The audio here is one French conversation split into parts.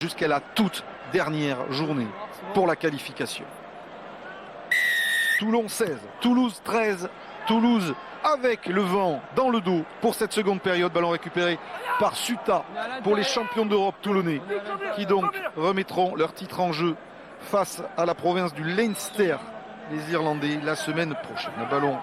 jusqu'à la toute dernière journée pour la qualification. Toulon 16, Toulouse 13, Toulouse avec le vent dans le dos pour cette seconde période. Ballon récupéré par Suta pour les champions d'Europe toulonnais qui donc remettront leur titre en jeu face à la province du Leinster, les Irlandais, la semaine prochaine. Le ballon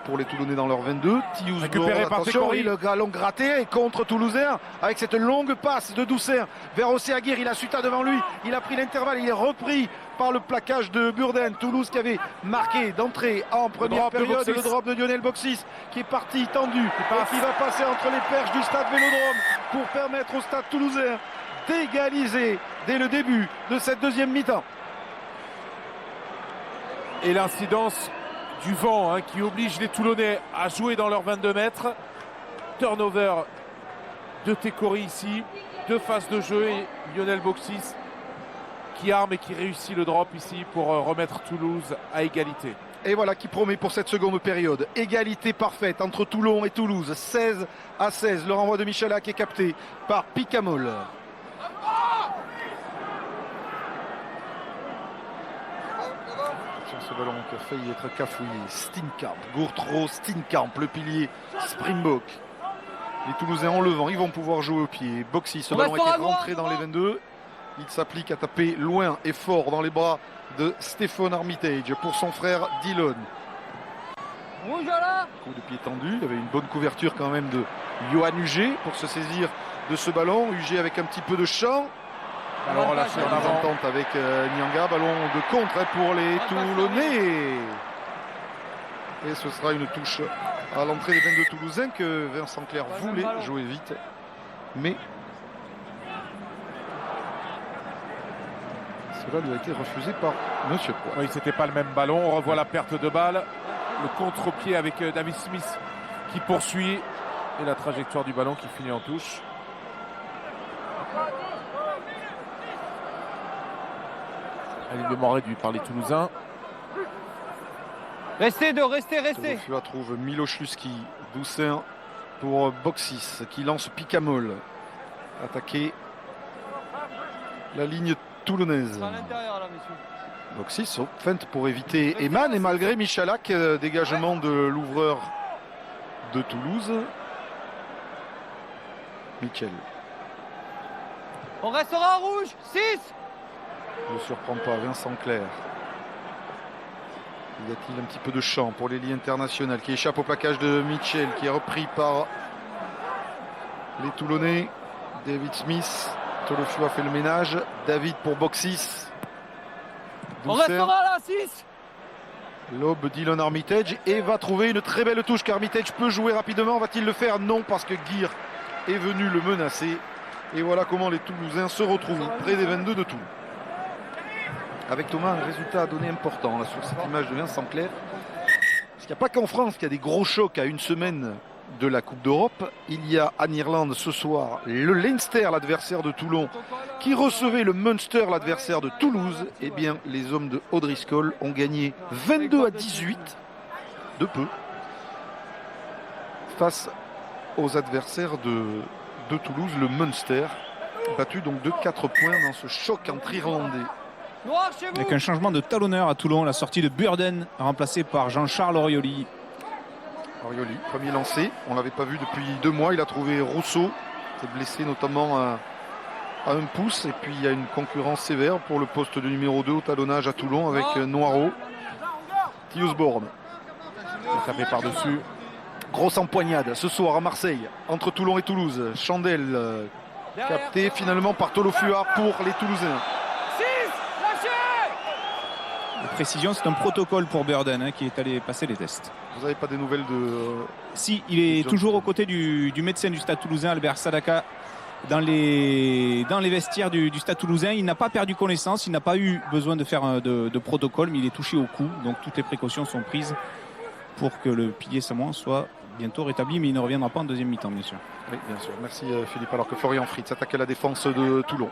pour les Toulonnais dans leur 22. Tius récupéré par Tekori. Le ballon gratté et contre Toulousain avec cette longue passe de Doucet vers Océ Aguirre. Il a Suta devant lui, il a pris l'intervalle, il est repris par le plaquage de Burden. Toulouse qui avait marqué d'entrée en première période le drop de Lionel Boxis qui est parti tendu et qui va passer entre les perches du stade Vélodrome pour permettre au stade toulousain d'égaliser dès le début de cette deuxième mi-temps. Et l'incidence du vent qui oblige les Toulonnais à jouer dans leurs 22 mètres. Turnover de Tekori ici, deux phases de jeu et Lionel Boxis qui arme et qui réussit le drop ici pour remettre Toulouse à égalité. Et voilà qui promet pour cette seconde période. Égalité parfaite entre Toulon et Toulouse, 16-16. Le renvoi de Michalak est capté par Picamol. Ce ballon qui a failli être cafouillé. Steenkamp, Gourtro, Steenkamp, le pilier Springbok. Les Toulousains ont le vent, ils vont pouvoir jouer au pied. Boxy, ce ballon était rentré dans les 22. Il s'applique à taper loin et fort dans les bras de Stéphane Armitage pour son frère Dillon. Coup de pied tendu, il y avait une bonne couverture quand même de Johan Huget pour se saisir de ce ballon. Huget avec un petit peu de champ. Alors là, c'est en avant. Entente avec Nyanga, ballon de contre pour les Toulonnais. Et ce sera une touche à l'entrée des 22 Toulousains que Vincent Clerc voulait jouer vite. Mais cela lui a été refusé par Monsieur Poix. Oui, c'était pas le même ballon. On revoit la perte de balle. Le contre-pied avec David Smith qui poursuit. Et la trajectoire du ballon qui finit en touche. Elle est mémorée par les Toulousains. Restez. Tolofua trouve Miloš Luski, Doucin pour Boxis qui lance Picamol. Attaquer la ligne toulonnaise. Boxis feinte pour éviter Eman et malgré Michalak, dégagement de l'ouvreur de Toulouse. Michel. On restera en rouge. 6. Ne surprend pas Vincent Clerc. Y a-t-il un petit peu de champ pour les lignes internationales qui échappe au plaquage de Mitchell qui est repris par les Toulonnais. David Smith, Tolofua fait le ménage. David pour Boxis. On restera là, 6. L'aube Dillon Armitage et va trouver une très belle touche car Armitage peut jouer rapidement. Va-t-il le faire? Non, parce que Guir est venu le menacer. Et voilà comment les Toulousains se retrouvent près des 22 de Toulon. Avec Thomas, un résultat à donner important là, sur cette image de Vincent Clerc. Parce qu'il n'y a pas qu'en France qu'il y a des gros chocs à une semaine de la Coupe d'Europe. Il y a en Irlande ce soir le Leinster, l'adversaire de Toulon, qui recevait le Munster, l'adversaire de Toulouse. Eh bien, les hommes de O'Driscoll ont gagné 22-18, de peu, face aux adversaires de Toulouse, le Munster, battu donc de 4 points dans ce choc entre Irlandais. Avec un changement de talonneur à Toulon, la sortie de Burden remplacé par Jean-Charles Orioli. Orioli, premier lancé, on ne l'avait pas vu depuis 2 mois, il a trouvé Rousseau, s'est blessé notamment à un pouce, et puis il y a une concurrence sévère pour le poste de numéro 2 au talonnage à Toulon avec Noiro, Tiusborn. Tapé par-dessus. Grosse empoignade ce soir à Marseille, entre Toulon et Toulouse. Chandel capté finalement par Tolofua pour les Toulousains. La précision, c'est un protocole pour Burden qui est allé passer les tests. Vous n'avez pas des nouvelles de... Si, il est toujours aux côtés du médecin du Stade Toulousain, Albert Sadaka, dans les vestiaires du Stade Toulousain. Il n'a pas perdu connaissance, il n'a pas eu besoin de faire de protocole, mais il est touché au cou. Donc toutes les précautions sont prises pour que le pilier samoan soit bientôt rétabli, mais il ne reviendra pas en deuxième mi-temps, bien sûr. Oui, bien sûr. Merci Philippe. Alors que Florian Fritz attaque à la défense de Toulon.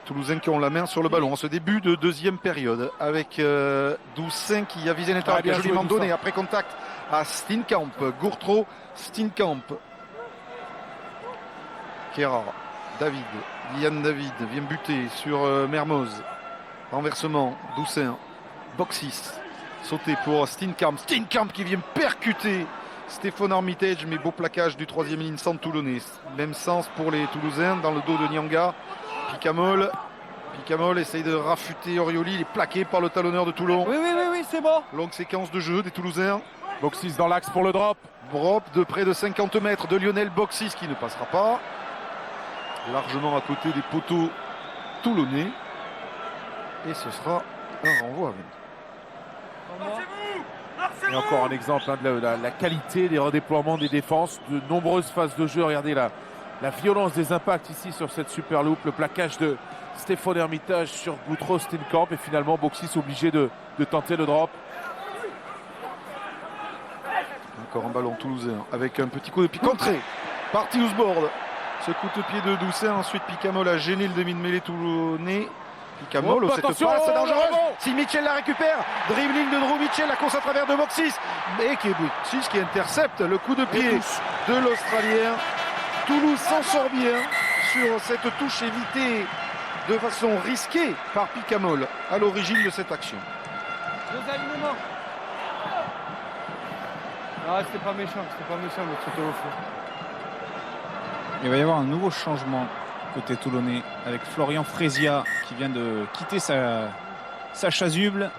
Toulousains qui ont la main sur le ballon en ce début de deuxième période avec Doucin qui a visé l'intérieur, bien joliment donné après contact à Steenkamp. Gourtro, Steenkamp, Kera, David Yann David vient buter sur Mermoz. Renversement, Doussain. Boxis. Sauté pour Steenkamp. Steenkamp qui vient percuter Stéphane Armitage, mais beau plaquage du troisième ligne centre toulonnais. Même sens pour les Toulousains dans le dos de Nianga. Picamol essaye de rafuter Orioli. Il est plaqué par le talonneur de Toulon. Oui, c'est bon. Longue séquence de jeu des Toulousains. Boxis dans l'axe pour le drop. Drop de près de 50 mètres de Lionel Boxis qui ne passera pas. Largement à côté des poteaux toulonnais. Et ce sera un renvoi. Et encore un exemple hein, de la qualité des redéploiements des défenses, de nombreuses phases de jeu. Regardez la violence des impacts ici sur cette super loupe, le plaquage de Stéphane Hermitage sur Boutros Steenkamp et finalement Boxis obligé de tenter le drop. Encore un ballon toulousain avec un petit coup de pied contré par Tiusbord. Ce coup de pied de Doussain, ensuite Picamol a gêné le demi de mêlée toulonnais. Picamol, cette passe dangereuse. Si Mitchell la récupère, dribbling de Drew Mitchell, la course à travers de Boxis. Et Boxis qui intercepte le coup de pied de l'Australien. Toulouse s'en sort bien sur cette touche évitée de façon risquée par Picamol à l'origine de cette action. Deux alignements. Ah, c'était pas méchant le truc au fond. Il va y avoir un nouveau changement côté toulonnais avec Florian Frezia qui vient de quitter sa chasuble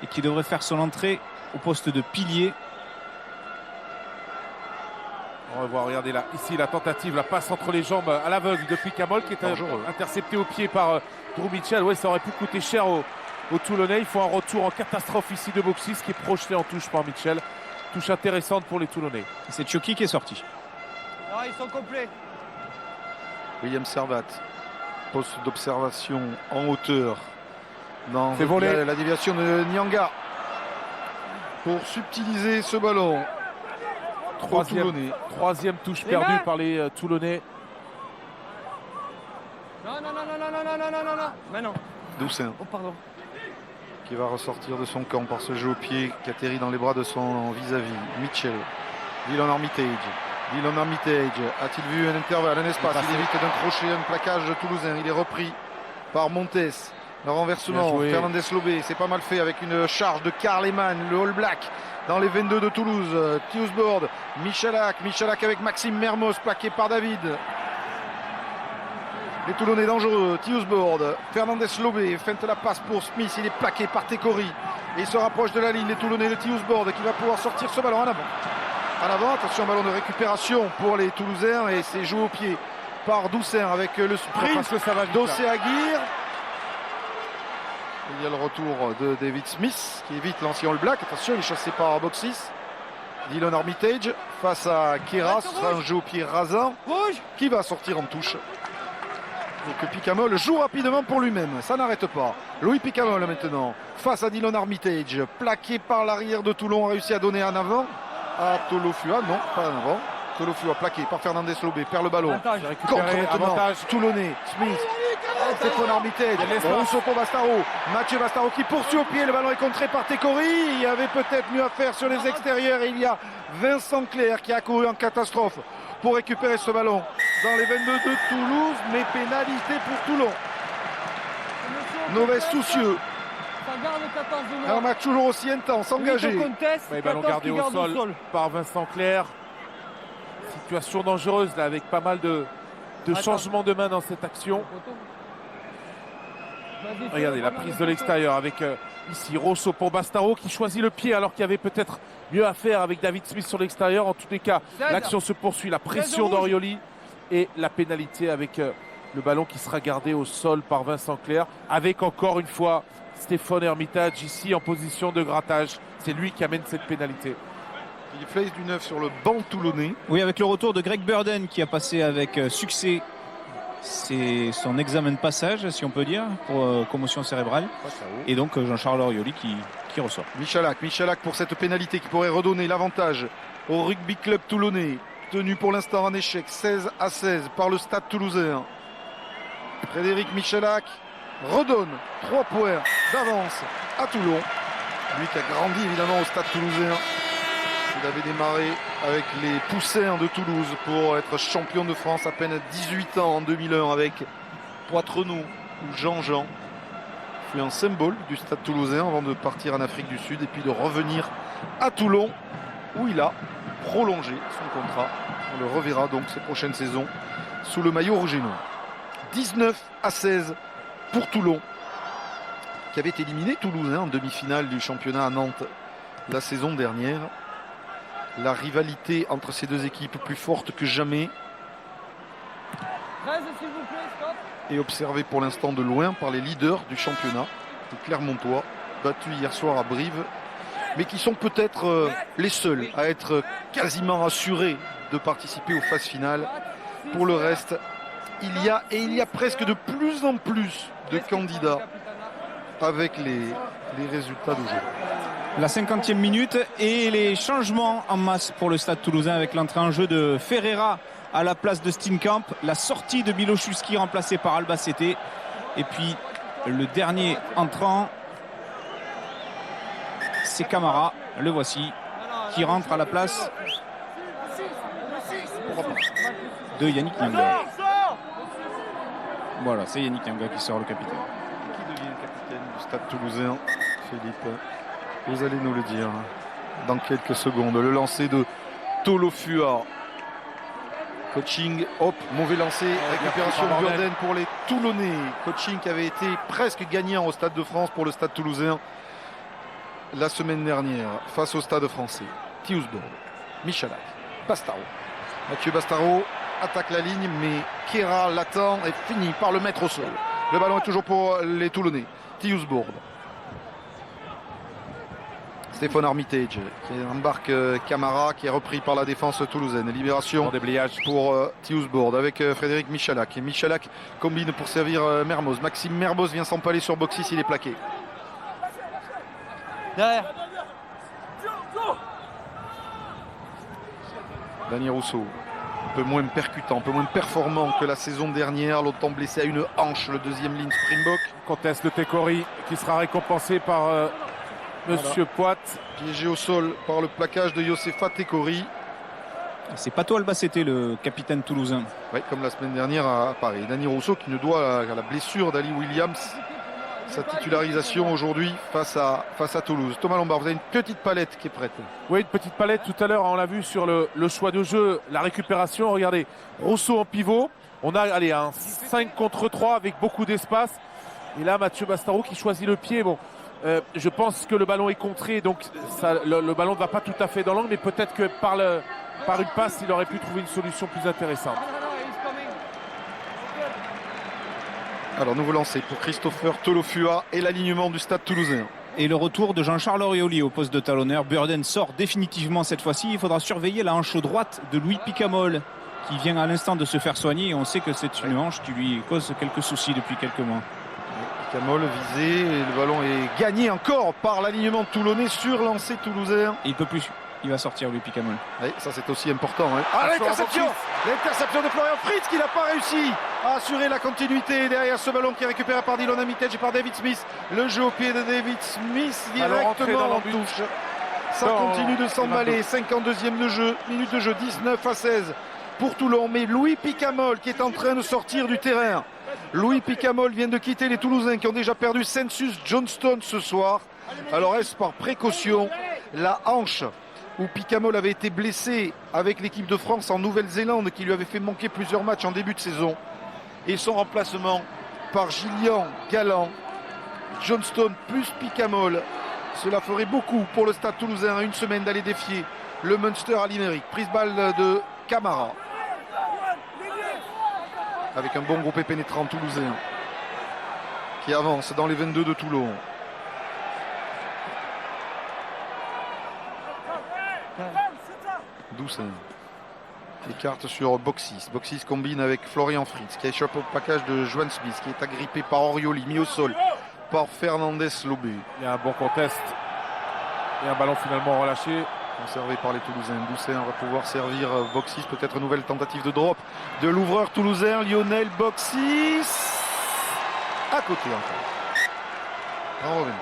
et qui devrait faire son entrée au poste de pilier. On va voir, regardez là, ici la tentative, la passe entre les jambes à l'aveugle de Picamol qui est intercepté au pied par Drew Mitchell. Ouais, ça aurait pu coûter cher aux Toulonnais. Il faut un retour en catastrophe ici de Boxis qui est projeté en touche par Mitchell. Touche intéressante pour les Toulonnais. C'est Tchoki qui est sorti. Ah, ils sont complets. William Servat, poste d'observation en hauteur dans la déviation de Nianga pour subtiliser ce ballon. Troisième touche perdue par les Toulonnais. Non. Mais non. Doussain. Oh, pardon. Qui va ressortir de son camp par ce jeu au pied qui atterrit dans les bras de son vis-à-vis. Mitchell. Dylan Armitage a-t-il vu un intervalle, un espace? Il évite d'un crochet, un plaquage toulousain. Il est repris par Montes. Le renversement, Fernandez Lobé, c'est pas mal fait avec une charge de Karl Eman, le All Black dans les 22 de Toulouse. Tiusbord, Michalak avec Maxime Mermoz, plaqué par David. Les Toulonnais dangereux, Tiusbord, Fernandez Lobé, feinte la passe pour Smith, il est plaqué par Tekori. Et il se rapproche de la ligne, les Toulonnais de Tiusbord qui va pouvoir sortir ce ballon en avant. En avant, attention, ballon de récupération pour les Toulousains et c'est joué au pied par Doussain avec le sprint d'Océ Aguirre. Il y a le retour de David Smith qui évite l'ancien All Black. Attention, il est chassé par Boxis. Dylan Armitage face à Kera, ce sera un jeu au pied rasant qui va sortir en touche. Donc Picamol joue rapidement pour lui-même, ça n'arrête pas. Louis Picamol maintenant face à Dylan Armitage, plaqué par l'arrière de Toulon, a réussi à donner en avant à Tolofua, non, pas en avant. Tolofua plaqué par Fernandez Lobé, perd le ballon. Contre maintenant, Toulonnais, Smith, Stéphane Armitage, Rousseau pour Bastaro, Mathieu Bastaro qui poursuit au pied, le ballon est contré par Tekori. Il y avait peut-être mieux à faire sur les extérieurs et il y a Vincent Clerc qui a couru en catastrophe pour récupérer ce ballon dans les 22 de Toulouse, mais pénalité pour Toulon. Novès soucieux. Un match toujours aussi intense, engagé. Ballon gardé au sol par Vincent Clerc. Situation dangereuse là, avec pas mal de changements de main dans cette action. Regardez la prise de l'extérieur avec ici Rosso pour Bastaro qui choisit le pied alors qu'il y avait peut-être mieux à faire avec David Smith sur l'extérieur. En tous les cas, l'action se poursuit, la pression d'Orioli et la pénalité avec le ballon qui sera gardé au sol par Vincent Clerc avec encore une fois Stéphane Hermitage ici en position de grattage. C'est lui qui amène cette pénalité. Il Fleiss du neuf sur le banc toulonnais. Oui, avec le retour de Greg Burden qui a passé avec succès. C'est son examen de passage, si on peut dire, pour commotion cérébrale. Et donc Jean-Charles Orioli qui ressort. Michalak pour cette pénalité qui pourrait redonner l'avantage au rugby club toulonnais. Tenu pour l'instant en échec, 16-16 par le stade toulousain. Frédéric Michalak redonne 3 points d'avance à Toulon. Lui qui a grandi évidemment au stade toulousain. Il avait démarré avec les Poussins de Toulouse pour être champion de France à peine 18 ans en 2001 avec Poitrenou ou Jean-Jean fut un symbole du Stade Toulousain avant de partir en Afrique du Sud et puis de revenir à Toulon où il a prolongé son contrat. On le reverra donc ces prochaines saisons sous le maillot rouge et noir. 19-16 pour Toulon, qui avait éliminé Toulouse en demi-finale du championnat à Nantes la saison dernière. La rivalité entre ces deux équipes plus forte que jamais 13 s'il vous plaît, stop. est observée pour l'instant de loin par les leaders du championnat, les Clermontois, battus hier soir à Brive, mais qui sont peut-être les seuls à être quasiment assurés de participer aux phases finales. Pour le reste, il y a presque de plus en plus de candidats avec les résultats d'aujourd'hui. La 50e minute et les changements en masse pour le Stade Toulousain avec l'entrée en jeu de Ferreira à la place de Steenkamp, la sortie de Miloszewski remplacé par Albacete et puis le dernier entrant, c'est Camara, le voici, qui rentre à la place de Yannick Nyanga. Voilà, c'est Yannick Nyanga qui sort, le capitaine. Qui devient capitaine du Stade Toulousain, Philippe? Vous allez nous le dire dans quelques secondes. Le lancer de Tolofua. Coaching, hop, mauvais lancer, récupération de Burden pour les Toulonnais. Coaching qui avait été presque gagnant au Stade de France pour le Stade Toulousain la semaine dernière face au Stade français. Thiusborg, Michalak, Bastaro. Mathieu Bastaro attaque la ligne, mais Kera l'attend et finit par le mettre au sol. Le ballon est toujours pour les Toulonnais. Thiusborg. Stéphane Armitage qui embarque Camara, qui est repris par la défense toulousaine. Libération pour Thiusborg avec Frédéric Michalak. Et Michalak combine pour servir Mermoz. Maxime Mermoz vient s'empaler sur Boxis, il est plaqué. Derrière. Daniel Rousseau, un peu moins percutant, un peu moins performant que la saison dernière. Longtemps blessé à une hanche, le deuxième ligne Springbok. Conteste le Tekori qui sera récompensé par Monsieur Poit. Piégé au sol par le plaquage de Yosefa Tekori. C'est Pato Albacete, le capitaine toulousain. Oui, comme la semaine dernière à Paris. Dani Rousseau qui ne doit à la blessure d'Ali Williams sa titularisation aujourd'hui face à Toulouse. Thomas Lombard, vous avez une petite palette qui est prête. Oui, une petite palette tout à l'heure, on l'a vu sur le choix de jeu, la récupération. Regardez, Rousseau en pivot. On a un 5 contre 3 avec beaucoup d'espace. Et là, Mathieu Bastaro qui choisit le pied. Bon, je pense que le ballon est contré, donc le ballon ne va pas tout à fait dans l'angle, mais peut-être que par une passe, il aurait pu trouver une solution plus intéressante. Alors, nouveau lancé pour Christopher Tolofua et l'alignement du Stade Toulousain. Et le retour de Jean-Charles Orioli au poste de talonneur. Burden sort définitivement cette fois-ci. Il faudra surveiller la hanche droite de Louis Picamol qui vient à l'instant de se faire soigner. Et on sait que c'est une hanche qui lui cause quelques soucis depuis quelques mois. Picamol visé, et le ballon est gagné encore par l'alignement toulonnais sur lancé toulousain. Et il peut plus. Il va sortir Louis Picamol. Oui, ça c'est aussi important. Hein. Ah, l'interception de Florian Fritz qui n'a pas réussi à assurer la continuité derrière ce ballon qui est récupéré par Dylan Armitage et par David Smith. Le jeu au pied de David Smith directement en touche. Ça continue de s'emballer. 52e de jeu, minute de jeu, 19-16 pour Toulon. Mais Louis Picamol qui est en train de sortir du terrain. Louis Picamol vient de quitter les Toulousains qui ont déjà perdu Census Johnston ce soir. Alors est-ce par précaution la hanche où Picamol avait été blessé avec l'équipe de France en Nouvelle-Zélande qui lui avait fait manquer plusieurs matchs en début de saison, et son remplacement par Gillian Galland, Johnston plus Picamol, cela ferait beaucoup pour le Stade Toulousain à une semaine d'aller défier le Munster à Limerick. Prise balle de Camara avec un bon groupe pénétrant toulousain qui avance dans les 22 de Toulon. Doucin écarte sur Boxis. Boxis combine avec Florian Fritz qui échappe au plaquage de Joan Smith qui est agrippé par Orioli, mis au sol par Fernandez Lobé. Il y a un bon contest et un ballon finalement relâché. Conservé par les Toulousains. Doucin va pouvoir servir Boxis. Peut-être nouvelle tentative de drop de l'ouvreur toulousain Lionel Boxis. À côté encore. En revenant.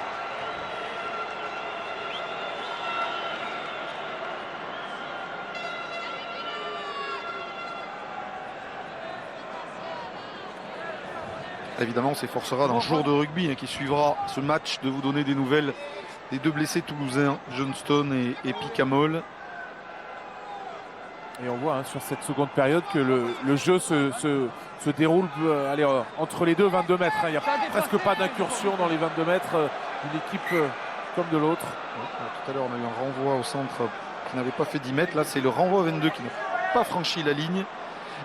Évidemment, on s'efforcera dans le jour de rugby qui suivra ce match de vous donner des nouvelles des deux blessés toulousains, Johnston et Picamol. Et on voit sur cette seconde période que le jeu se déroule allez, entre les deux 22 mètres. Il n'y a presque pas d'incursion dans les 22 mètres d'une équipe comme de l'autre. Tout à l'heure, on a eu un renvoi au centre qui n'avait pas fait 10 mètres. Là, c'est le renvoi 22 qui n'a pas franchi la ligne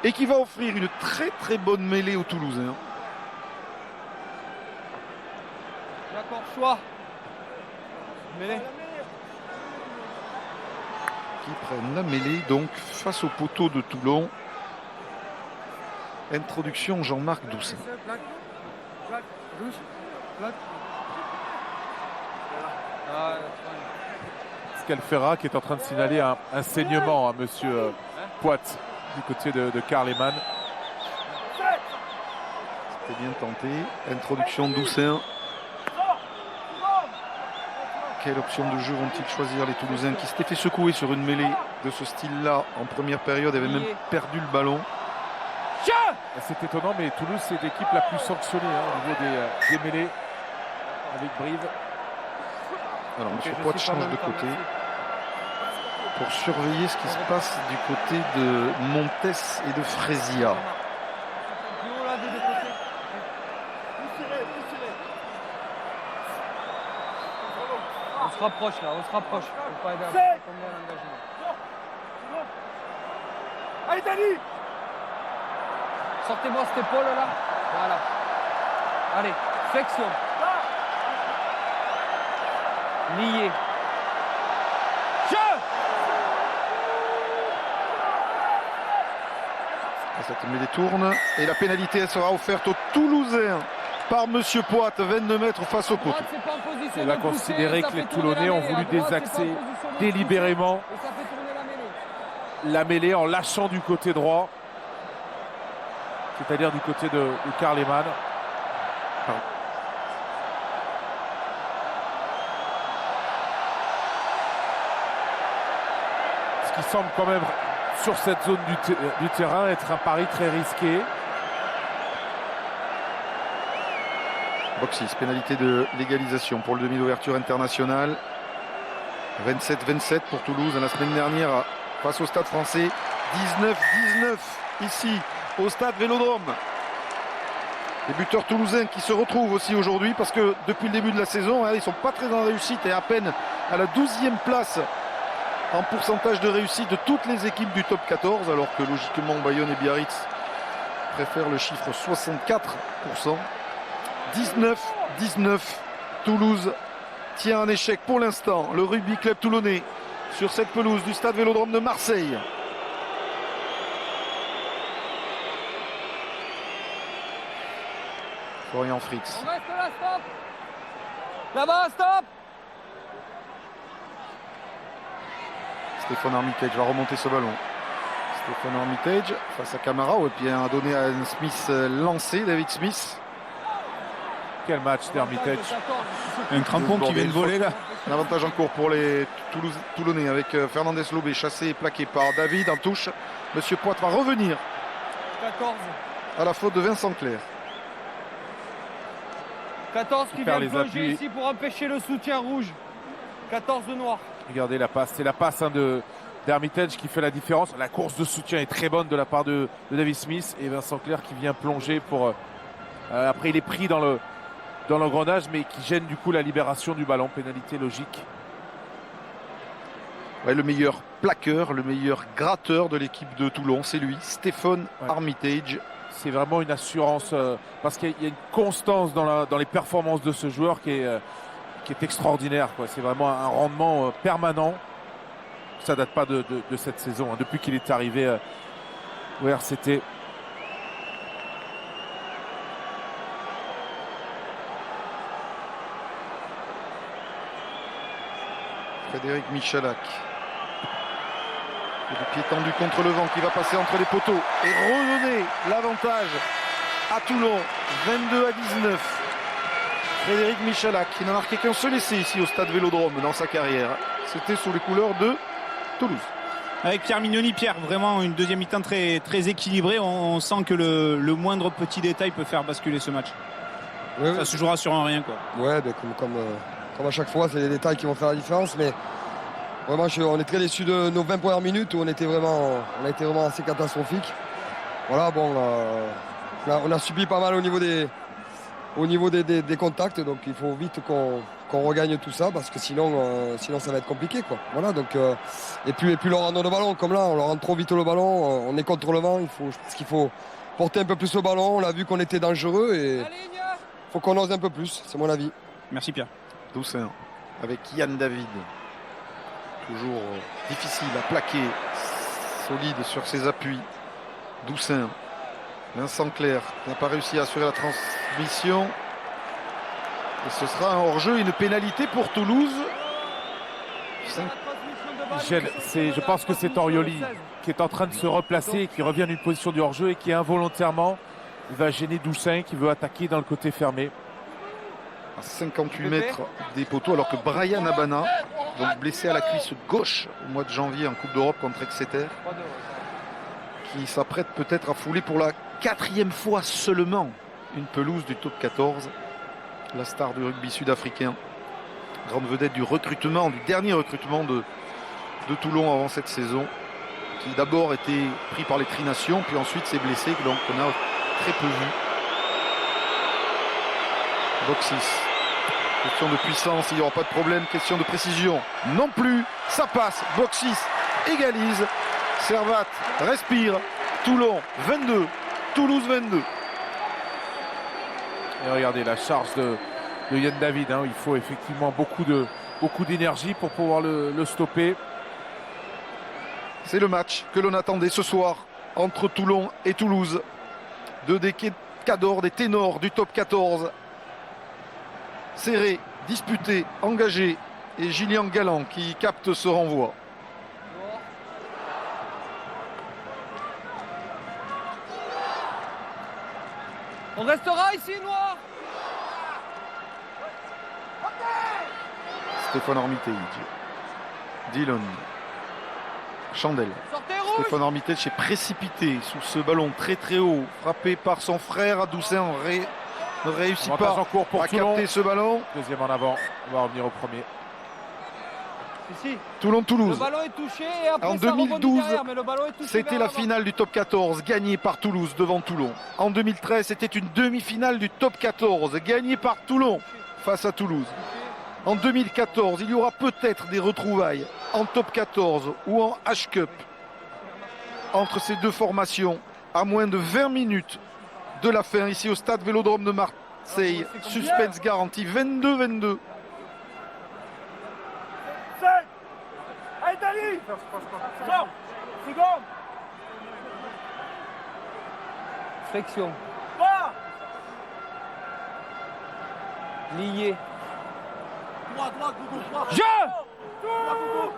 et qui va offrir une très très bonne mêlée aux Toulousains. D'accord, choix. Mêlée. Qui prennent la mêlée donc face au poteau de Toulon. Introduction Jean-Marc Doucet. Scalfera qui est en train de signaler un saignement à monsieur Poit du côté de Karleman. C'était bien tenté. Introduction Doucet. Quelle option de jeu vont-ils choisir les Toulousains qui s'étaient fait secouer sur une mêlée de ce style-là en première période, avaient même perdu le ballon. C'est étonnant, mais Toulouse c'est l'équipe la plus sanctionnée au niveau des mêlées avec Brive. Alors M. Poit change de côté pour surveiller ce qui se passe du côté de Montes et de Frésia. On se rapproche là, on se rapproche. Faut pas aider à tomber à l'engagement. Allez Dani, sortez-moi cette épaule là. Voilà. Allez, flexion. Lié. Cette mêlée tourne et la pénalité elle sera offerte aux Toulousains par Monsieur Poit, 22 mètres face au poteau. Il a considéré que les Toulonnais ont voulu désaxer délibérément la mêlée en lâchant du côté droit, c'est-à-dire du côté de Karleman. Ce qui semble quand même sur cette zone du terrain être un pari très risqué. Boxis, pénalité de légalisation pour le demi d'ouverture international. 27-27 pour Toulouse la semaine dernière face au Stade français. 19-19 ici au Stade Vélodrome. Les buteurs toulousains qui se retrouvent aussi aujourd'hui parce que depuis le début de la saison, ils ne sont pas très en réussite et à peine à la 12e place en pourcentage de réussite de toutes les équipes du top 14, alors que logiquement Bayonne et Biarritz préfèrent le chiffre 64%. 19-19, Toulouse tient un échec pour l'instant. Le rugby club toulonnais sur cette pelouse du Stade Vélodrome de Marseille. Florian Fritz. On reste là, stop. Là-bas, stop. Stéphane Armitage va remonter ce ballon. Stéphane Armitage face à Camara. Et puis a donné à Smith lancé, David Smith. Quel match d'Armitage. Un crampon qui vient de voler là. Un avantage en cours pour les Toulonnais avec Fernandez Lobé chassé et plaqué par David en touche. Monsieur Poit va revenir 14. à la faute de Vincent Clerc. 14 qui vient de les plonger appuis. ici pour empêcher le soutien rouge. 14 de noir. Regardez la passe, c'est la passe d'Armitage qui fait la différence. La course de soutien est très bonne de la part de David Smith et Vincent Clerc qui vient plonger pour... après il est pris dans l'engrenage mais qui gêne du coup la libération du ballon. Pénalité logique. Ouais, le meilleur plaqueur, le meilleur gratteur de l'équipe de Toulon, c'est lui, Stéphane Armitage. C'est vraiment une assurance parce qu'il y a une constance dans les performances de ce joueur qui est extraordinaire. C'est vraiment un rendement permanent. Ça date pas de cette saison, depuis qu'il est arrivé au RCT. Frédéric Michalak. Et du pied tendu contre le vent qui va passer entre les poteaux et redonner l'avantage à Toulon. 22 à 19. Frédéric Michalak qui n'a marqué qu'un seul essai ici au Stade Vélodrome dans sa carrière. C'était sous les couleurs de Toulouse. Avec Pierre Mignoni, Pierre, vraiment une deuxième mi-temps très, très équilibrée. On sent que le moindre petit détail peut faire basculer ce match. Oui, Ça se jouera sur un rien, quoi. Ouais, ben comme à chaque fois, c'est les détails qui vont faire la différence. Mais vraiment, on est très déçus de nos 20 premières minutes où on a été vraiment assez catastrophique. Voilà, bon, on a subi pas mal au niveau des contacts. Donc il faut vite qu'on regagne tout ça parce que sinon ça va être compliqué, quoi. Voilà, donc, et puis leur rendre le ballon. Comme là, on leur rend trop vite le ballon. On est contre le vent. Je pense qu'il faut porter un peu plus le ballon. On a vu qu'on était dangereux et il faut qu'on ose un peu plus. C'est mon avis. Merci Pierre. Doussin avec Yann David. Toujours difficile à plaquer. Solide sur ses appuis. Doussin. Vincent Clerc n'a pas réussi à assurer la transmission. Et ce sera un hors-jeu, une pénalité pour Toulouse. Michel, je pense que c'est Orioli qui est en train de se replacer, qui revient d'une position du hors-jeu et qui involontairement va gêner Doussin qui veut attaquer dans le côté fermé. À 58 mètres des poteaux, alors que Brian Abana, donc blessé à la cuisse gauche au mois de janvier en Coupe d'Europe contre Exeter, qui s'apprête peut-être à fouler pour la 4e fois seulement une pelouse du top 14. La star du rugby sud-africain, grande vedette du dernier recrutement de Toulon avant cette saison, qui d'abord était pris par les Tri-Nations, puis ensuite s'est blessé, donc on a très peu vu. Box 6. Question de puissance, il n'y aura pas de problème. Question de précision, non plus. Ça passe. Box 6 égalise. Servat respire. Toulon 22. Toulouse 22. Et regardez la charge de Yann David. Il faut effectivement beaucoup d'énergie pour pouvoir le stopper. C'est le match que l'on attendait ce soir entre Toulon et Toulouse. Deux des cadors, des ténors du top 14. Serré, disputé, engagé. Et Gillian Galland qui capte ce renvoi. On restera ici, Noir. Stéphane Armitage. Dillon. Chandel. Stéphane Armitage est précipité sous ce ballon très très haut. Frappé par son frère. Doussin ne réussit pas en cours pour à Toulon. capter ce ballon. Deuxième en avant. On va revenir au premier. Ici. Le Toulon-Toulouse. ballon est touché et après En ça rebondit 2012, derrière, mais le ballon est touché c'était vers la l'avant. finale du top 14 gagnée par Toulouse devant Toulon. En 2013, c'était une demi-finale du top 14 gagnée par Toulon face à Toulouse. En 2014, il y aura peut-être des retrouvailles en top 14 ou en H-Cup entre ces deux formations à moins de 20 minutes de la fin ici au stade Vélodrome de Marseille. Suspense garanti 22-22. Allez, Dali! Sors! Seconde! Flexion. Va! Lié. Droit, Goudou, droit! Je! Droit, Goudou!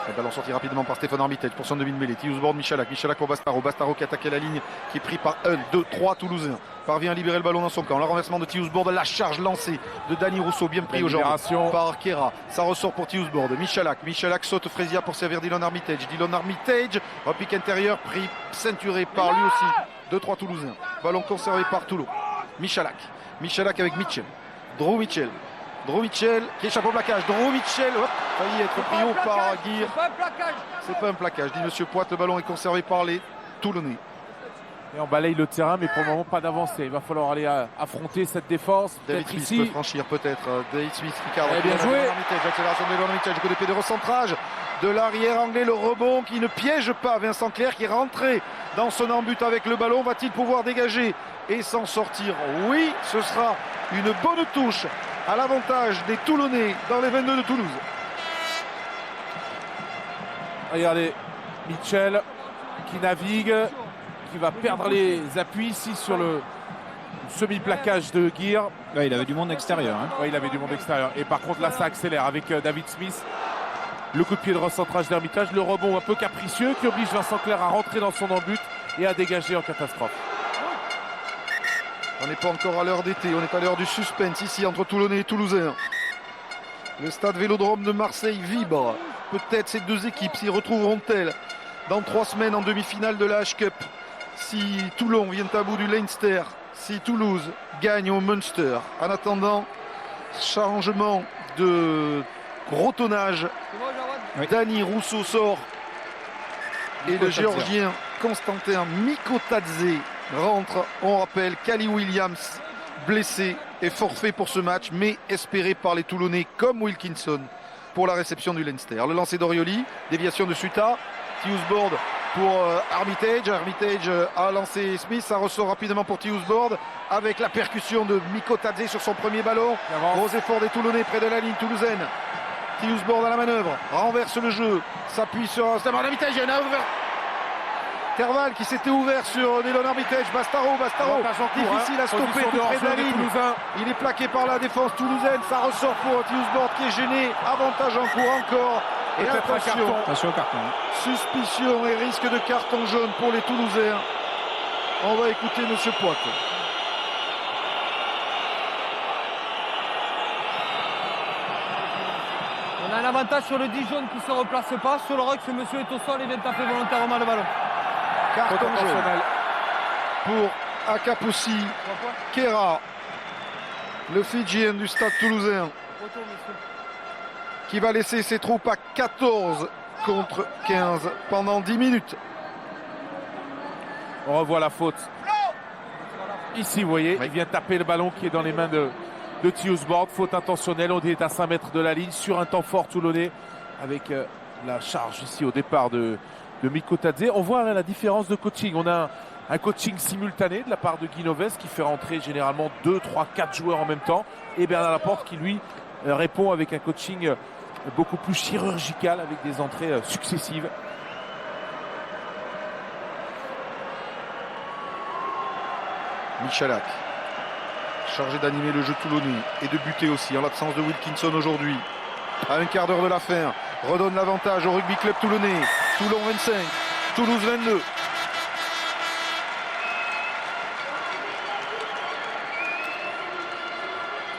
Le ballon sorti rapidement par Stéphane Armitage pour son demi-mêlée. Tiusborn, Michalak pour Bastaro. Bastaro qui attaquait la ligne, qui est pris par 1, 2, 3 Toulousains. Parvient à libérer le ballon dans son camp. Le renversement de Tiusborn, la charge lancée de Dani Rousseau, bien pris aujourd'hui par Kera. Ça ressort pour Tiusborn. Michalak saute Frésia pour servir Dillon Armitage. Dillon Armitage, repique intérieur, pris, ceinturé par lui aussi. 2-3 Toulousains. Ballon conservé par Toulon. Michalak avec Mitchell. Drew Mitchell qui échappe au plaquage. Drew Mitchell, failli être pris haut par Guir. C'est pas un plaquage. C'est pas un plaquage, dit Monsieur Poit. Le ballon est conservé par les Toulonnais. Et on balaye le terrain, mais pour le moment pas d'avancée. Il va falloir aller affronter cette défense. David Smith peut franchir peut-être. David Smith qui cadre. Bien joué. L'accélération de Dillon Armitage, coup d'épée de recentrage de l'arrière anglais. Le rebond qui ne piège pas Vincent Clerc qui est rentré dans son embut avec le ballon. Va-t-il pouvoir dégager et s'en sortir? Oui, ce sera une bonne touche à l'avantage des Toulonnais dans les 22 de Toulouse. Regardez, Mitchell qui navigue, qui va perdre les appuis ici sur le semi-plaquage de Guir. Ouais, il avait du monde extérieur. Ouais, il avait du monde extérieur. Et par contre là ça accélère avec David Smith. Le coup de pied de recentrage d'Armitage, le rebond un peu capricieux qui oblige Vincent Clerc à rentrer dans son embut et à dégager en catastrophe. On n'est pas encore à l'heure d'été, on est à l'heure du suspense ici entre Toulonnais et Toulousains. Le stade Vélodrome de Marseille vibre. Peut-être ces deux équipes s'y retrouveront-elles dans 3 semaines en demi-finale de la H-Cup. Si Toulon vient à bout du Leinster, si Toulouse gagne au Munster. En attendant, changement de gros tonnage. C'est bon, Jawad? Oui. Dani Rousseau sort et le Mikotadze. Géorgien Constantin Mikotadze rentre. On rappelle Kali Williams blessé et forfait pour ce match, mais espéré par les Toulonnais comme Wilkinson pour la réception du Leinster. Le lancer d'Orioli, déviation de Suta, Tiusbord pour Armitage. Armitage a lancé Smith, ça ressort rapidement pour Tiusbord avec la percussion de Mikotadze sur son premier ballon. Il avance. Gros effort des Toulonnais près de la ligne toulousaine. Tiusbord à la manœuvre, renverse le jeu, s'appuie sur Armitage, il y en a ouvert. Terval qui s'était ouvert sur Delon Armitage, Bastaro, Avantage en cours, difficile à stopper Position tout de près de la hors-jeu des ligne. Toulousains. Il est plaqué par la défense toulousaine, ça ressort pour Tiusbord qui est gêné, avantage en cours encore. Et Peut-être un attention, carton. Attention au carton. suspicion et risque de carton jaune pour les Toulousains. On va écouter Monsieur Poit. On a un avantage sur le 10 jaune qui ne se replace pas. Sur le rock, ce monsieur est au sol et vient taper volontairement le ballon. Carton Faute jaune intentionnelle. pour Akapoussi Kera, le Fidjien du stade toulousain, Retour, monsieur. qui va laisser ses troupes à 14 contre 15 pendant 10 minutes. On revoit la faute. Ici, vous voyez, Oui. il vient taper le ballon qui est dans les mains de Tiusbord. Faute intentionnelle, on est à 5 mètres de la ligne sur un temps fort toulonnais avec la charge ici au départ de Mikotadze. On voit là, la différence de coaching. On a un coaching simultané de la part de Guinoves qui fait rentrer généralement 2, 3, 4 joueurs en même temps. Et Bernard Laporte qui lui répond avec un coaching beaucoup plus chirurgical avec des entrées successives. Michalak, chargé d'animer le jeu toulonnais et de buter aussi en l'absence de Wilkinson aujourd'hui. À un quart d'heure de la fin, redonne l'avantage au rugby club toulonnais. Toulon 25, Toulouse 22.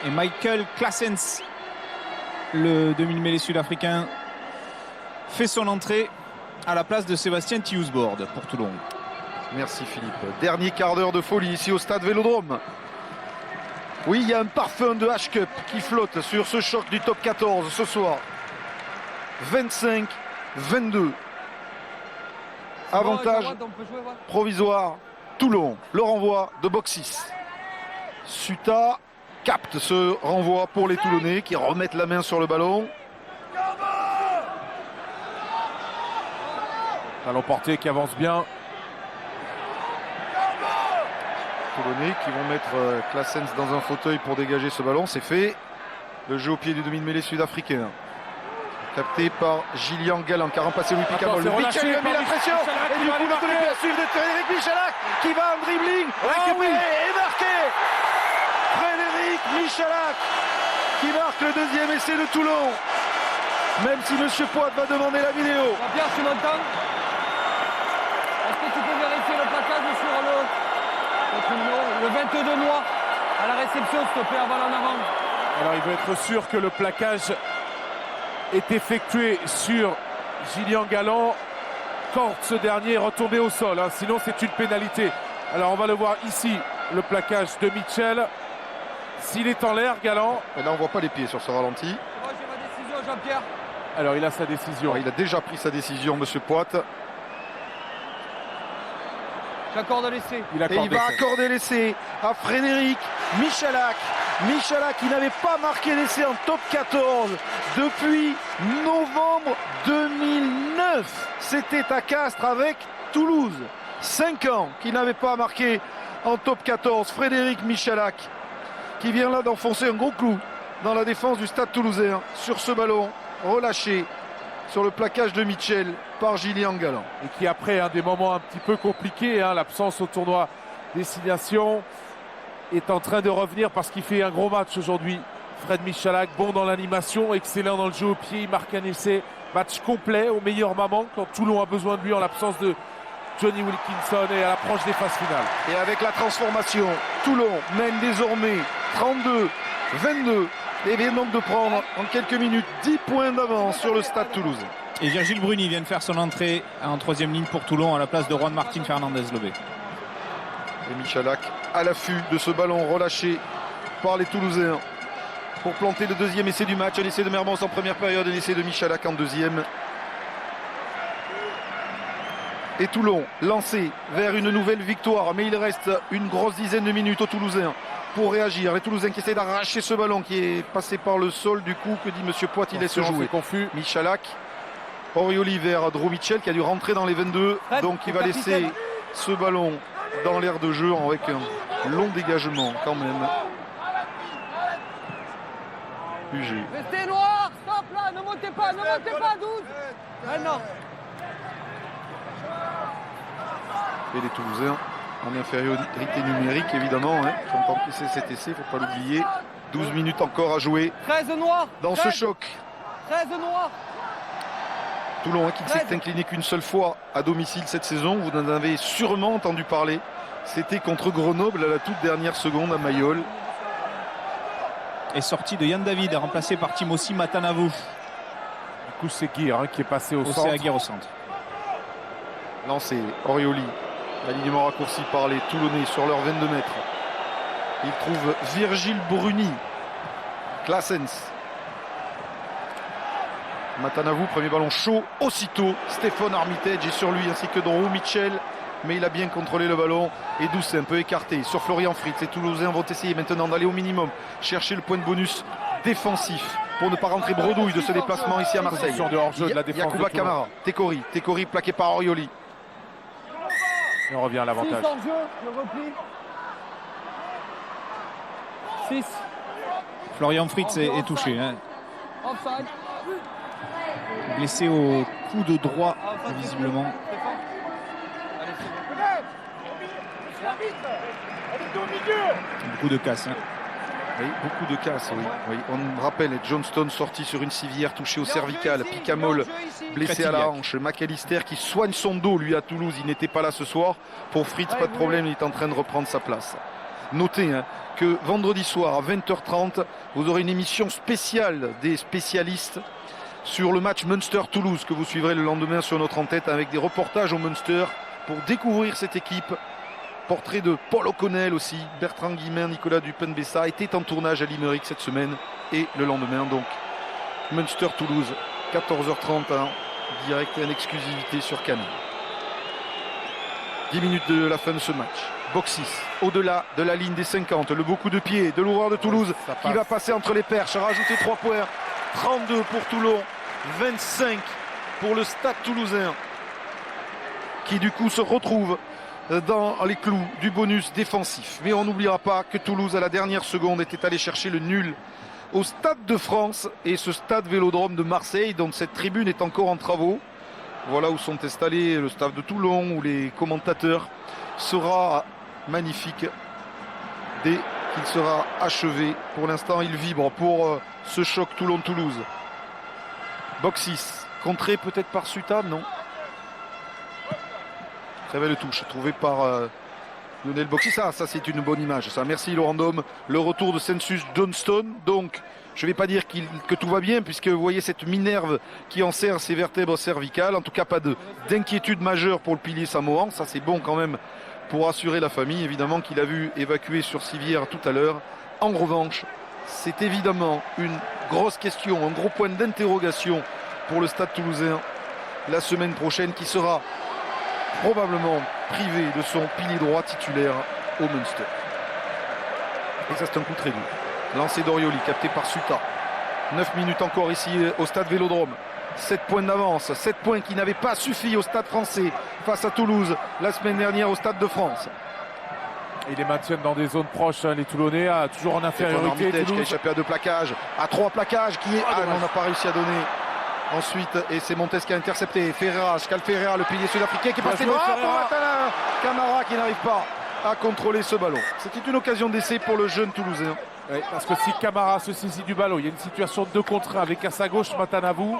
Et Michael Claessens, le demi-mêlée sud-africain, fait son entrée à la place de Sébastien Tiusbord pour Toulon. Merci Philippe. Dernier quart d'heure de folie ici au stade Vélodrome. Oui, il y a un parfum de H-Cup qui flotte sur ce choc du top 14 ce soir. 25-22. Avantage Jawad, on peut jouer, ouais. provisoire. Toulon, le renvoi de Boxis. Suta capte ce renvoi pour les Toulonnais qui remettent la main sur le ballon. Ballon porté qui avance bien. Toulonnais qui vont mettre Claessens dans un fauteuil pour dégager ce ballon, c'est fait. Le jeu au pied du demi-mêlée sud-africain. Capté par Gillian Galland qui a remplacé Louis Picamol. c'est relâché Mitchell lui a mis par la pression. Michalak Et qui du va coup, aller le de marquer. persuivre de Frédéric Michalak qui va en dribbling. Récupéré et marqué. Frédéric Michalak qui marque le deuxième essai de Toulon. Même si Monsieur Poit va demander la vidéo. Jean-Pierre, tu m'entends? Est-ce que tu peux vérifier le placage sur le 22 noir à la réception, s'il te plaît, avant en avant? Alors il veut être sûr que le plaquage est effectué sur Gillian Galland quand ce dernier est retombé au sol, hein. Sinon c'est une pénalité. Alors on va le voir ici, le plaquage de Mitchell. S'il est en l'air, Galland, Et là, on voit pas les pieds sur ce ralenti. Moi, j'ai ma décision, Jean-Pierre. alors il a sa décision. Il a déjà pris sa décision, Monsieur Poit. J'accorde l'essai. Il Et accorde il va l'essai. accorder l'essai à Frédéric Michalak. Michalak qui n'avait pas marqué l'essai en top 14 depuis novembre 2009. C'était à Castres avec Toulouse. 5 ans qu'il n'avait pas marqué en top 14. Frédéric Michalak qui vient là d'enfoncer un gros clou dans la défense du stade toulousain sur ce ballon relâché sur le plaquage de Mitchell par Gillian Galland. Et qui après des moments un petit peu compliqués, hein, l'absence au tournoi Destination, est en train de revenir parce qu'il fait un gros match aujourd'hui. Fred Michalak, bon dans l'animation, excellent dans le jeu au pied, il marque un essai. Match complet au meilleur moment quand Toulon a besoin de lui en l'absence de Johnny Wilkinson et à l'approche des phases finales. Et avec la transformation, Toulon mène désormais 32-22 Et vient donc de prendre en quelques minutes 10 points d'avance sur le Stade Toulousain. Et Virgile Bruni vient de faire son entrée en troisième ligne pour Toulon à la place de Juan Martín Fernández-Lobé. Et Michalak à l'affût de ce ballon relâché par les Toulousains pour planter le deuxième essai du match. Un essai de Mermons en première période, un essai de Michalak en deuxième. Et Toulon lancé vers une nouvelle victoire, mais il reste une grosse dizaine de minutes aux Toulousains pour réagir. Les Toulousains qui essaient d'arracher ce ballon qui est passé par le sol. Du coup, que dit Monsieur Poit, il laisse jouer. Confus. Michalak, Orioli vers Drew Mitchell qui a dû rentrer dans les 22. Donc il va laisser ce ballon dans l'aire de jeu avec un long dégagement quand même. UG. Restez noir, stop là, ne montez pas, 12. Maintenant. Et les Toulousains en infériorité numérique évidemment, hein, qui ont encaissé cet essai, il ne faut pas l'oublier. 12 minutes encore à jouer 13 noirs. dans ce choc. 13 noirs. Toulon qui ne s'est incliné qu'une seule fois à domicile cette saison, vous en avez sûrement entendu parler. C'était contre Grenoble à la toute dernière seconde à Mayol. Et sortie de Yann David, remplacé par Timothy Matanavou. Du coup, c'est Guir qui est passé au centre. Guir au centre. Lancé, Orioli. L'alignement raccourci par les Toulonnais sur leurs 22 mètres. Il trouve Virgile Bruni. Claessens. Matanavou, premier ballon chaud. Aussitôt, Stéphane Armitage est sur lui ainsi que Drew Mitchell. Mais il a bien contrôlé le ballon. Et Doucet un peu écarté sur Florian Fritz. Les Toulousains vont essayer maintenant d'aller au minimum. Chercher le point de bonus défensif pour ne pas rentrer bredouille de ce déplacement ici à Marseille. De hors-jeu de la défense Yacouba de Toulon. Camara. Tekori plaqué par Orioli. Et on revient à l'avantage. 6 en jeu, le repli. 6. Florian Fritz est touché. Hein. Offside. Blessé au coude droit, visiblement. Allez, c'est bon. Beaucoup de casse. Hein. Oui, beaucoup de casses, oui. On rappelle, Johnston sorti sur une civière, touché au cervical, Picamol blessé à la hanche, McAllister qui soigne son dos, lui à Toulouse, il n'était pas là ce soir. Pour Fritz, pas de problème, il est en train de reprendre sa place. Notez que vendredi soir à 20h30, vous aurez une émission spéciale des spécialistes sur le match Munster-Toulouse que vous suivrez le lendemain sur notre antenne avec des reportages au Munster pour découvrir cette équipe. Portrait de Paul O'Connell aussi, Bertrand Guimain, Nicolas Dupin-Bessa était en tournage à Limerick cette semaine et le lendemain donc Munster-Toulouse, 14h30 en direct et en exclusivité sur Canal. 10 minutes de la fin de ce match. Box 6, au-delà de la ligne des 50, le beau coup de pied de l'ouvreur de Toulouse qui va passer entre les perches, rajouter 3 points, 32 pour Toulon, 25 pour le Stade Toulousain qui du coup se retrouve dans les clous du bonus défensif. Mais on n'oubliera pas que Toulouse à la dernière seconde était allé chercher le nul au Stade de France et ce stade Vélodrome de Marseille dont cette tribune est encore en travaux. Voilà où sont installés le staff de Toulon, où les commentateurs, sera magnifique dès qu'il sera achevé. Pour l'instant il vibre pour ce choc Toulon-Toulouse. Box 6, contré peut-être par Sutam, non? Très belle touche trouvée par Lionel Boxy. Ça c'est une bonne image. Ça. Merci Laurent Dôme. Le retour de Census Johnston. Donc je ne vais pas dire que tout va bien puisque vous voyez cette minerve qui enserre ses vertèbres cervicales. En tout cas pas d'inquiétude majeure pour le pilier samoan. Ça c'est bon quand même pour assurer la famille. Évidemment qu'il a vu évacuer sur civière tout à l'heure. En revanche, c'est évidemment une grosse question, un gros point d'interrogation pour le Stade Toulousain la semaine prochaine qui sera probablement privé de son pilier droit titulaire au Munster. Et ça c'est un coup très dur. Lancé d'Orioli, capté par Suta. 9 minutes encore ici au Stade Vélodrome. 7 points d'avance, 7 points qui n'avaient pas suffi au Stade français face à Toulouse la semaine dernière au Stade de France. Ils les maintiennent dans des zones proches, les Toulonnais, toujours en infériorité. Qui a échappé à 2 plaquages, à 3 plaquages, qui est... on n'a pas réussi à donner. Ensuite, et c'est Montes qui a intercepté. Ferreira, Scal Ferreira, le pilier sud-africain qui est passé devant pour Matana. Camara qui n'arrive pas à contrôler ce ballon. C'était une occasion d'essai pour le jeune Toulousain. Oui, parce que si Camara se saisit du ballon, il y a une situation de 2 contre 1 avec à sa gauche Matanavou.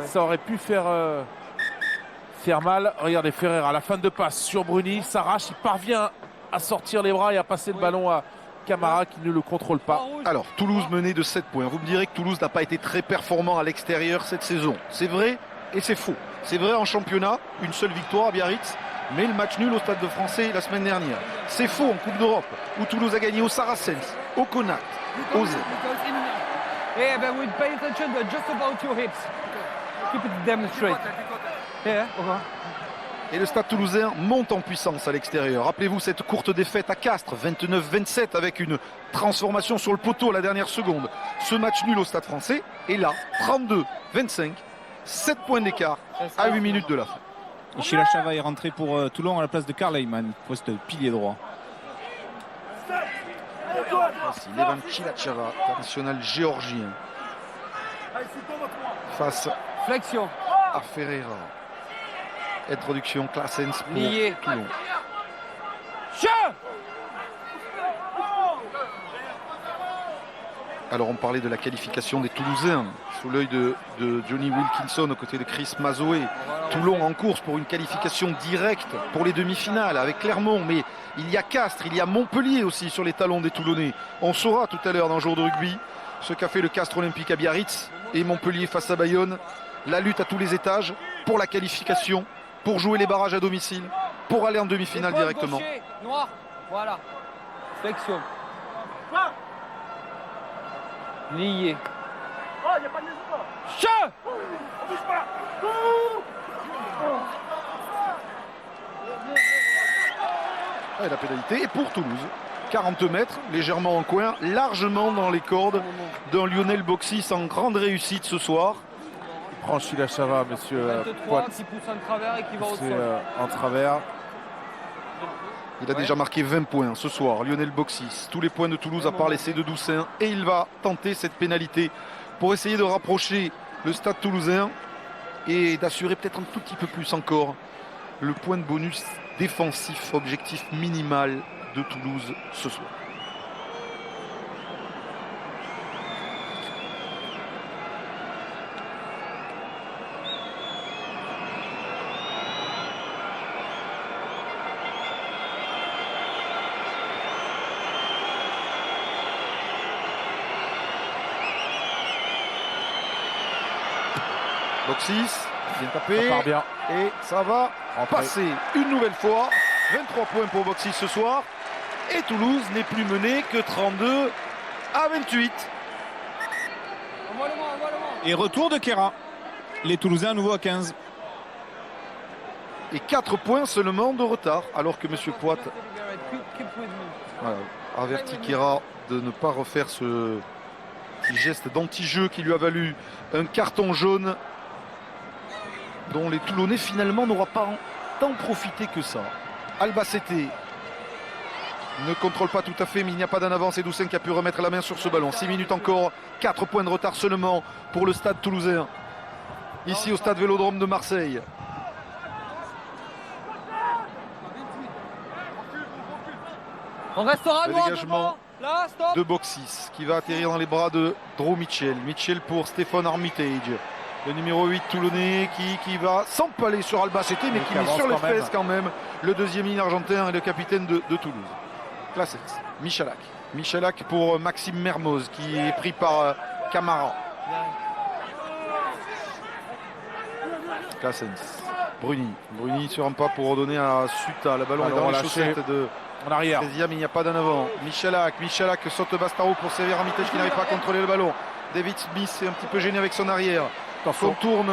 Ça aurait pu faire mal. Regardez Ferreira, la fin de passe sur Bruni, s'arrache, il parvient à sortir les bras et à passer le ballon à Camara qui ne le contrôle pas. Alors, Toulouse menait de 7 points. Vous me direz que Toulouse n'a pas été très performant à l'extérieur cette saison. C'est vrai et c'est faux. C'est vrai en championnat, une seule victoire à Biarritz, mais le match nul au Stade de Français la semaine dernière. C'est faux en Coupe d'Europe, où Toulouse a gagné au Saracens, au Connacht, au Z. Yeah, but we pay attention to just about your hips. Keep it demonstrate. Yeah, okay. Et le Stade Toulousain monte en puissance à l'extérieur. Rappelez-vous cette courte défaite à Castres, 29-27, avec une transformation sur le poteau à la dernière seconde. Ce match nul au Stade Français est là, 32-25, 7 points d'écart à 8 minutes de la fin. Et Sheila Chava est rentré pour Toulon à la place de Karl Heyman, poste pilier droit. Voici Levan Chilachava, international géorgien, face Flexion. à Ferreira. Introduction Classens pour Lié. Toulon. Alors on parlait de la qualification des Toulousains sous l'œil de Johnny Wilkinson aux côtés de Chris Mazoé. Toulon en course pour une qualification directe pour les demi-finales avec Clermont, mais il y a Castres, il y a Montpellier aussi sur les talons des Toulonnais. On saura tout à l'heure dans le jour de rugby ce qu'a fait le Castres Olympique à Biarritz et Montpellier face à Bayonne. La lutte à tous les étages pour la qualification, pour jouer les barrages à domicile, pour aller en demi-finale directement. Gaucher, noir. Voilà. Flexion. Lié. Oh, il n'y a pas de maison là. Chat. On bouge pas. Et la pénalité est pour Toulouse. 40 mètres, légèrement en coin, largement dans les cordes d'un Lionel Boxis en grande réussite ce soir. Il prend Chilachava, monsieur 23 Poit. qui pousse en travers et qui va au C'est sol. en travers. Il a déjà marqué 20 points ce soir, Lionel Boxis. Tous les points de Toulouse à part l'essai de Doussin. Et il va tenter cette pénalité pour essayer de rapprocher le Stade Toulousain et d'assurer peut-être un tout petit peu plus encore le point de bonus défensif, objectif minimal de Toulouse ce soir. Boxis, bien tapé, Ça part bien. et ça va Rentré. passer une nouvelle fois. 23 points pour Boxis ce soir. Et Toulouse n'est plus mené que 32 à 28. Envoie-le-moi, envoie-le-moi. Et retour de Kera. Les Toulousains à nouveau à 15. Et 4 points seulement de retard, alors que M. Poit Keep with me. voilà, avertit Kera de ne pas refaire ce petit geste d'anti-jeu qui lui a valu un carton jaune dont les Toulonnais finalement n'auront pas tant profité que ça. Albacete ne contrôle pas tout à fait, mais il n'y a pas d'en avance et Doussin qui a pu remettre la main sur ce ballon. 6 minutes encore, 4 points de retard seulement pour le Stade Toulousain. Ici au Stade Vélodrome de Marseille. On restera Le noir dégagement devant. Là, stop. De Boxis qui va atterrir dans les bras de Drew Mitchell. Mitchell pour Stéphane Armitage. Le numéro 8 toulonnais qui va s'empaler sur Albacete mais qui met avance sur les quand même. fesses quand même le deuxième ligne argentin et le capitaine de Toulouse. Classens, Michalak. Michalak pour Maxime Mermoz qui est pris par Camara. Classens, Bruni sur un pas pour redonner à Suta. Le ballon est Ballon dans les relâché. chaussettes de En arrière. Crézia, mais il n'y a pas d'en avant. Michalak saute Bastaro pour servir Armitage qui n'arrive pas à contrôler le ballon. David Smith est un petit peu gêné avec son arrière. Contourne,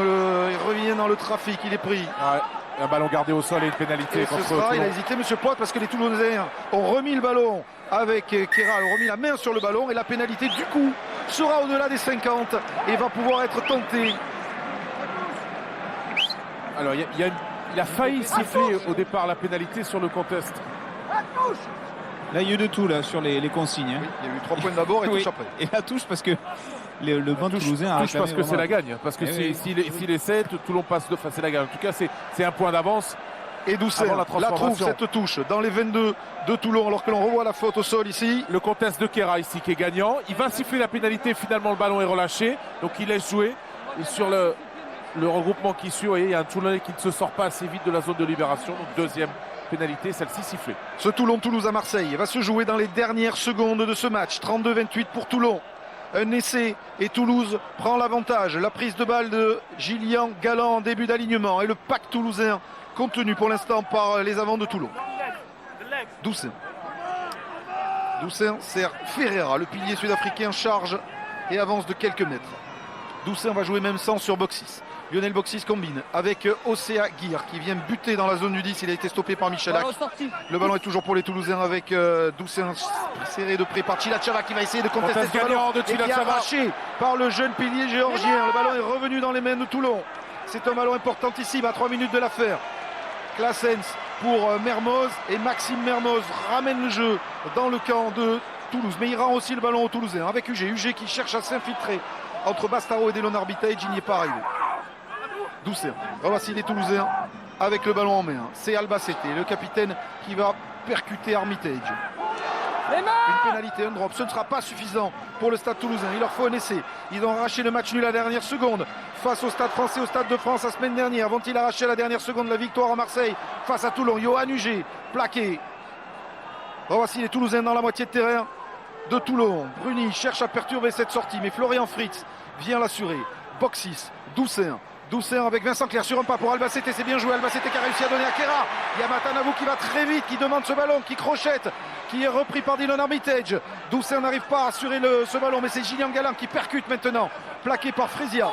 il revient dans le trafic, il est pris. Ouais, un ballon gardé au sol et une pénalité Et ce contre sera, il Toulon. a hésité M. Poit parce que les Toulousains ont remis le ballon avec Kera, ont remis la main sur le ballon et la pénalité du coup sera au-delà des 50 et va pouvoir être tentée. Alors il a failli siffler au départ la pénalité sur le contest. Là, il y a eu de tout là, sur les consignes. Hein. Oui, il y a eu 3 points d'abord et Oui. touche après. Et la touche parce que le banc toulousain a Touche parce que c'est la gagne. Parce que Eh oui. s'il est 7, Toulon passe de face, c'est la gagne. En tout cas, c'est un point d'avance. Et Doucet Avant la la trouve transformation. cette touche dans les 22 de Toulon alors que l'on revoit la faute au sol ici. Le contest de Kera ici qui est gagnant. Il va siffler la pénalité. Finalement, le ballon est relâché. Donc il laisse jouer. Et sur le regroupement qui suit, vous voyez, il y a un Toulonnais qui ne se sort pas assez vite de la zone de libération. Donc deuxième pénalité, celle-ci sifflée. Ce Toulon-Toulouse à Marseille va se jouer dans les dernières secondes de ce match. 32-28 pour Toulon. Un essai et Toulouse prend l'avantage. La prise de balle de Gillian Galland en début d'alignement. Et le pack toulousain contenu pour l'instant par les avants de Toulon. Doucin. Doucin sert Ferreira, le pilier sud-africain, charge et avance de quelques mètres. Doucin va jouer même sans sur Boxis. Lionel Boxis combine avec Océa Guir qui vient buter dans la zone du 10. Il a été stoppé par Michalak. Le ballon est toujours pour les Toulousains avec Doucin serré de près par Chilachava qui va essayer de contester ce ballon de et qui est Chilachava. arraché par le jeune pilier géorgien. Le ballon est revenu dans les mains de Toulon. C'est un ballon importantissime à 3 minutes de l'affaire. Classens pour Mermoz et Maxime Mermoz ramène le jeu dans le camp de Toulouse. Mais il rend aussi le ballon aux Toulousains avec UG. UG qui cherche à s'infiltrer entre Bastaro et Delon Arbitage. Il n'y est pas arrivé. Doucin. Voici les Toulousains avec le ballon en main. C'est Albacete, le capitaine qui va percuter Armitage. Une pénalité, un drop, ce ne sera pas suffisant pour le Stade Toulousain. Il leur faut un essai. Ils ont arraché le match nul à la dernière seconde face au Stade Français, au Stade de France la semaine dernière. Vont-ils arracher à la dernière seconde la victoire à Marseille face à Toulon? Johan Huget, plaqué. Voici les Toulousains dans la moitié de terrain de Toulon. Bruni cherche à perturber cette sortie, mais Florian Fritz vient l'assurer. Boxis, Doucin. Doucin avec Vincent Clerc sur un pas pour Albacete, c'est bien joué. Albacete qui a réussi à donner à Kera. Il y a Matanavou qui va très vite, qui demande ce ballon, qui crochette, qui est repris par Dylan Armitage. Doucin n'arrive pas à assurer ce ballon, mais c'est Gillian Galland qui percute maintenant, plaqué par Frésia.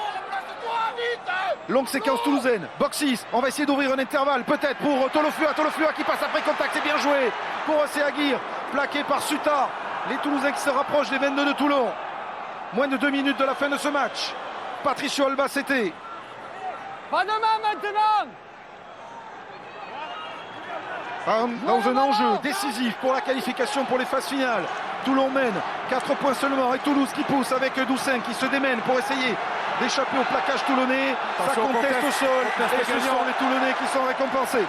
Longue séquence toulousaine. Boxis, on va essayer d'ouvrir un intervalle, peut-être pour Tolofua. Tolofua qui passe après contact, c'est bien joué pour Océa Guir, plaqué par Suta. Les Toulousains qui se rapprochent des 22 de Toulon. Moins de 2 minutes de la fin de ce match. Patricio Albacete. Pas de main maintenant. Dans un enjeu décisif pour la qualification pour les phases finales. Toulon mène 4 points seulement et Toulouse qui pousse avec Doucin qui se démène pour essayer d'échapper au plaquage toulonnais. Ça conteste au sol et ce sont les Toulonnais qui sont récompensés.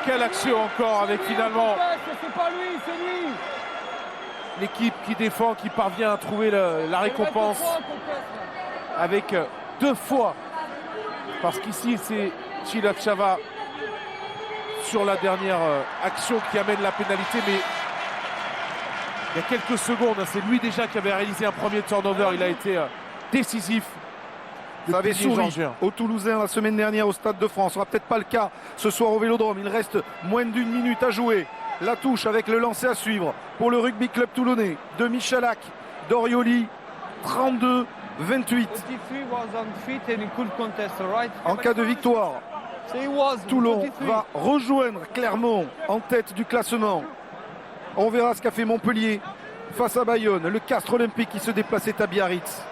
Quelle action encore avec finalement C'est pas lui, c'est lui. l'équipe qui défend, qui parvient à trouver la récompense avec 2 fois. Parce qu'ici c'est Chilachava sur la dernière action qui amène la pénalité, mais il y a quelques secondes, c'est lui déjà qui avait réalisé un premier turnover, il a été décisif. Ça avait souri aux Toulousains la semaine dernière au Stade de France. Ce ne sera peut-être pas le cas ce soir au Vélodrome. Il reste moins d'1 minute à jouer. La touche avec le lancer à suivre pour le Rugby Club toulonnais de Michalak, Dorioli, 32-28. En cas de victoire, Toulon va rejoindre Clermont en tête du classement. On verra ce qu'a fait Montpellier face à Bayonne. Le Castres Olympique qui se déplaçait à Biarritz.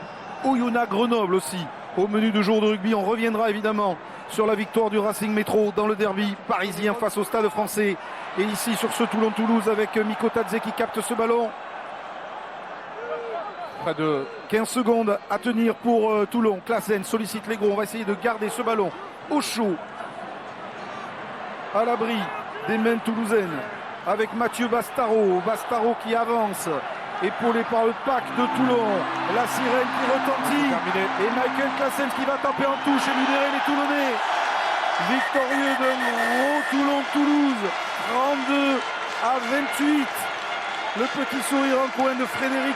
Oyonnax Grenoble aussi. Au menu de jour de rugby, on reviendra évidemment sur la victoire du Racing Métro dans le derby parisien face au Stade Français. Et ici sur ce Toulon-Toulouse avec Miko Tadze qui capte ce ballon. Près de 15 secondes à tenir pour Toulon. Classen sollicite les gros. On va essayer de garder ce ballon au chaud, à l'abri des mains toulousaines. Avec Mathieu Bastaro. Bastaro qui avance. Épaulé par le pack de Toulon. La sirène qui retentit. Et Michael Classen qui va taper en touche et libérer les Toulonnais. Victorieux de gros Toulon-Toulouse. 32-28. Le petit sourire en coin de Frédéric